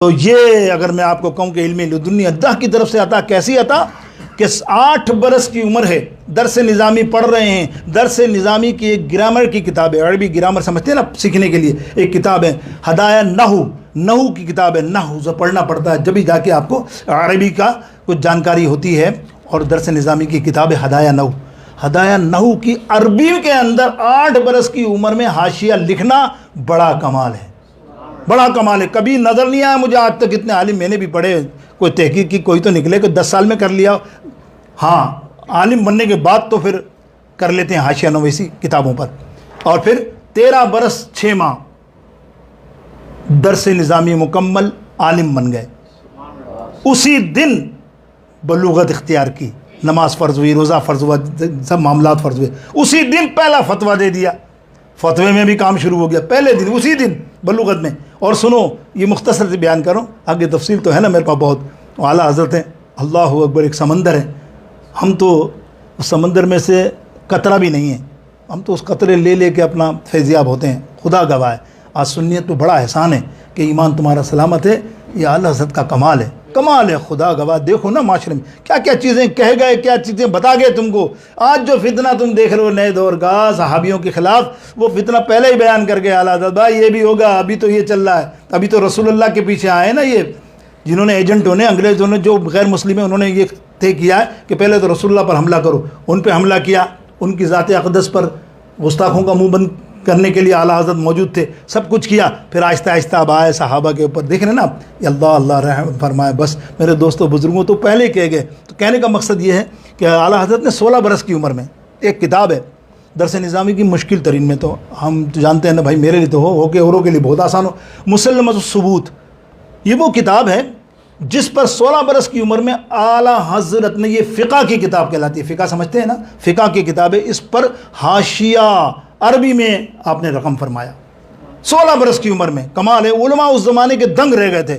تو یہ اگر میں آپ کو کہوں کہ علم لدنی اللہ کی طرف سے عطا کیسی عطا کہ 8 برس کی عمر ہے، درس نظامی پڑھ رہے ہیں۔ درس نظامی کی ایک گرامر کی کتاب ہے، عربی گرامر سمجھتے ہیں نا سیکھنے کے لیے، ایک کتاب ہے ہدایہ نحو کی کتاب ہے۔ نحو سے پڑھنا پڑتا ہے جب ہی جا کے آپ کو عربی کا کچھ جانکاری ہوتی ہے۔ اور درس نظامی کی کتاب ہے ہدایہ نحو کی عربی کے اندر 8 برس کی عمر میں حاشیہ لکھنا بڑا کمال ہے، بڑا کمال ہے۔ کبھی نظر نہیں آیا مجھے آج تک، اتنے عالم میں نے بھی پڑھے، کوئی تحقیق کی کوئی تو نکلے، کوئی 10 سال میں کر لیا، ہاں عالم بننے کے بعد تو پھر کر لیتے ہیں حاشیہ نویسی کتابوں پر۔ اور پھر 13 برس 6 ماہ درس نظامی مکمل، عالم بن گئے۔ اسی دن بلوغت اختیار کی، نماز فرض ہوئی، روزہ فرض ہوا، سب معاملات فرض ہوئے۔ اسی دن پہلا فتویٰ دے دیا، فتوے میں بھی کام شروع ہو گیا پہلے دن، اسی دن بلوغت میں۔ اور سنو، یہ مختصر سے بیان کروں، آگے تفصیل تو ہے نا میرے پاس بہت۔ اعلیٰ حضرت ہیں، اللہ اکبر، ایک سمندر ہے، ہم تو اس سمندر میں سے قطرہ بھی نہیں ہے، ہم تو اس قطرے لے لے کے اپنا فیضیاب ہوتے ہیں۔ خدا گواہ ہے، آج سنیت پہ بڑا احسان ہے کہ ایمان تمہارا سلامت ہے، یہ اعلیٰ حضرت کا کمال ہے، کمال ہے، خدا گواہ۔ دیکھو نا معاشرے میں کیا کیا چیزیں کہہ گئے، کیا چیزیں بتا گئے تم کو۔ آج جو فتنہ تم دیکھ رہے ہو نئے دور کا صحابیوں کے خلاف، وہ فتنہ پہلے ہی بیان کر کے اعلیٰ حضرت بھائی یہ بھی ہوگا، ابھی تو یہ چل رہا ہے، ابھی تو رسول اللہ کے پیچھے آئے نا یہ جنہوں نے ایجنٹوں نے، انگریزوں نے، جو غیر مسلم ہیں، انہوں نے یہ طے کیا ہے کہ پہلے تو رسول اللہ پر حملہ کرو، ان پہ حملہ کیا، ان کی ذات اقدس پر گستاخوں کا منہ بند کرنے کے لیے اعلیٰ حضرت موجود تھے، سب کچھ کیا۔ پھر آہستہ آہستہ اب آئے صحابہ کے اوپر، دیکھ رہے ہیں نا آپ، اللہ رحم فرمائے۔ بس میرے دوستوں بزرگوں تو پہلے کہہ گئے، تو کہنے کا مقصد یہ ہے کہ اعلیٰ حضرت نے 16 برس کی عمر میں ایک کتاب ہے درس نظامی کی، مشکل ترین میں، تو ہم جانتے ہیں نا بھائی، میرے لیے تو ہو کے اوروں کے لیے بہت آسان ہو، مسلمۃ الثبوت، یہ وہ کتاب ہے جس پر 16 برس کی عمر میں اعلیٰ حضرت نے، یہ فقہ کی کتاب کہلاتی ہے، فقہ سمجھتے ہیں نا، فقہ کی کتاب ہے، اس پر حاشیہ عربی میں آپ نے رقم فرمایا 16 برس کی عمر میں۔ کمال ہے، علماء اس زمانے کے دنگ رہ گئے تھے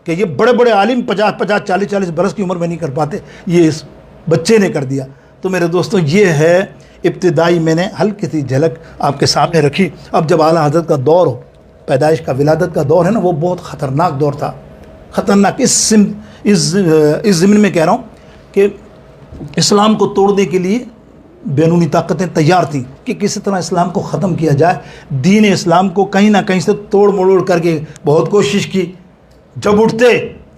کہ یہ بڑے بڑے عالم 50 40 برس کی عمر میں نہیں کر پاتے، یہ اس بچے نے کر دیا۔ تو میرے دوستوں یہ ہے ابتدائی، میں نے ہلکی سی جھلک آپ کے سامنے رکھی۔ اب جب اعلیٰ حضرت کا دور ہو، پیدائش کا، ولادت کا دور ہے نا، وہ بہت خطرناک دور تھا، خطرناک۔ اس ضمن میں کہہ رہا ہوں کہ اسلام کو توڑنے کے لیے بیرونی طاقتیں تیار تھیں کہ کسی طرح اسلام کو ختم کیا جائے، دین اسلام کو کہیں نہ کہیں سے توڑ مروڑ کر کے بہت کوشش کی۔ جب اٹھتے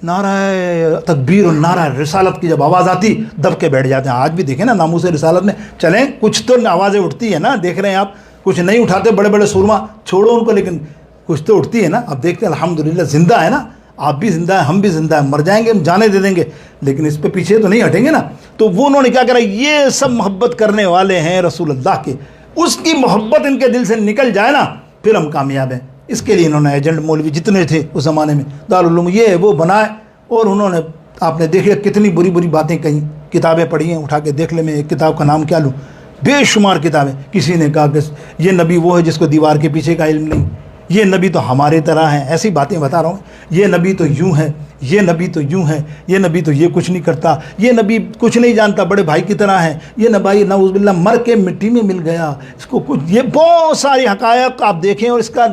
نعرہ تکبیر اور نعرہ رسالت کی جب آواز آتی، دب کے بیٹھ جاتے ہیں۔ آج بھی دیکھیں نا، ناموس رسالت میں چلیں، کچھ تو آوازیں اٹھتی ہیں نا، دیکھ رہے ہیں آپ، کچھ نہیں اٹھاتے بڑے بڑے سورما، چھوڑو ان کو، لیکن کچھ تو اٹھتی ہے نا۔ اب دیکھتے ہیں الحمدللہ زندہ ہے نا، آپ بھی زندہ ہیں، ہم بھی زندہ ہیں، مر جائیں گے ہم جانے دے دیں گے، لیکن اس پہ پیچھے تو نہیں ہٹیں گے نا۔ تو وہ انہوں نے کیا کرا، یہ سب محبت کرنے والے ہیں رسول اللہ کے، اس کی محبت ان کے دل سے نکل جائے نا، پھر ہم کامیاب ہیں۔ اس کے لیے انہوں نے ایجنٹ مولوی جتنے تھے اس زمانے میں، دارالعلوم یہ وہ بنائے، اور انہوں نے، آپ نے دیکھا کتنی بری بری باتیں کہیں، کتابیں پڑھی ہیں، اٹھا کے دیکھ لیں، میں ایک کتاب کا نام کیا لوں، بے شمار کتابیں۔ کسی نے کہا کہ یہ نبی وہ ہے جس کو دیوار کے پیچھے کا علم نہیں، یہ نبی تو ہمارے طرح ہیں، ایسی باتیں بتا رہا ہوں، یہ نبی تو یوں ہے، یہ نبی تو یوں ہے، یہ نبی تو یہ کچھ نہیں کرتا، یہ نبی کچھ نہیں جانتا، بڑے بھائی کی طرح ہے، یہ نبی نعوذ باللہ مر کے مٹی میں مل گیا، اس کو کچھ، یہ بہت ساری حقائق آپ دیکھیں، اور اس کا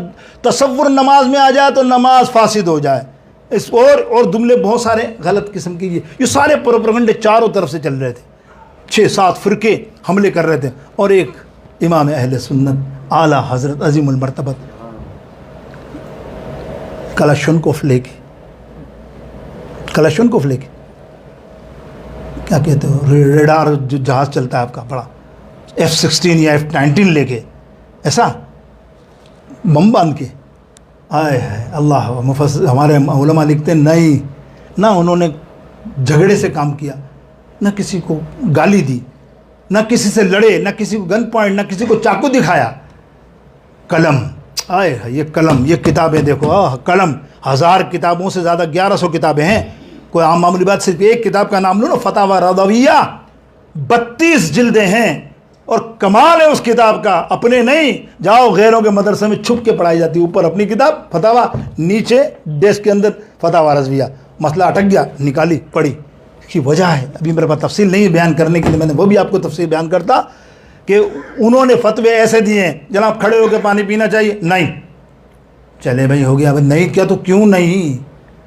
تصور نماز میں آ جائے تو نماز فاسد ہو جائے، اس اور جملے بہت سارے غلط قسم کی، یہ سارے پروپیگنڈے چاروں طرف سے چل رہے تھے، 6-7 فرقے حملے کر رہے تھے، اور ایک امام اہل سنت اعلیٰ حضرت عظیم المرتبت کلاشنکوف لے کے کیا کہتے ہو، ریڈار جو جہاز چلتا ہے آپ کا بڑا، F-16 یا F-19 لے کے، ایسا بم باندھ کے، آئے ہے اللہ، ہمارے علماء لکھتے ہیں نہیں نہ انہوں نے جھگڑے سے کام کیا، نہ کسی کو گالی دی، نہ کسی سے لڑے، نہ کسی کو گن پوائنٹ، نہ کسی کو چاقو دکھایا، قلم، آئے ہے یہ قلم، یہ کتابیں دیکھو، قلم 1000 کتابوں سے زیادہ، 1100 کتابیں ہیں، کوئی عام معمولی بات، صرف ایک کتاب کا نام لو نا، فتاوی رضویہ، 32 جلدیں ہیں، اور کمال ہے اس کتاب کا، اپنے نہیں، جاؤ غیروں کے مدرسے میں چھپ کے پڑھائی جاتی ہے، اوپر اپنی کتاب فتاوی، نیچے ڈیسک کے اندر فتاوی رضویہ، مسئلہ اٹک گیا، نکالی پڑھی، کی وجہ ہے، ابھی میرے پاس تفصیل نہیں بیان کرنے کے لیے، میں نے وہ بھی آپ کو تفصیل بیان کرتا کہ انہوں نے فتوے ایسے دیے ہیں، جناب کھڑے ہو کے پانی پینا چاہیے، نہیں، چلے بھائی ہو گیا، نہیں کیا تو کیوں نہیں،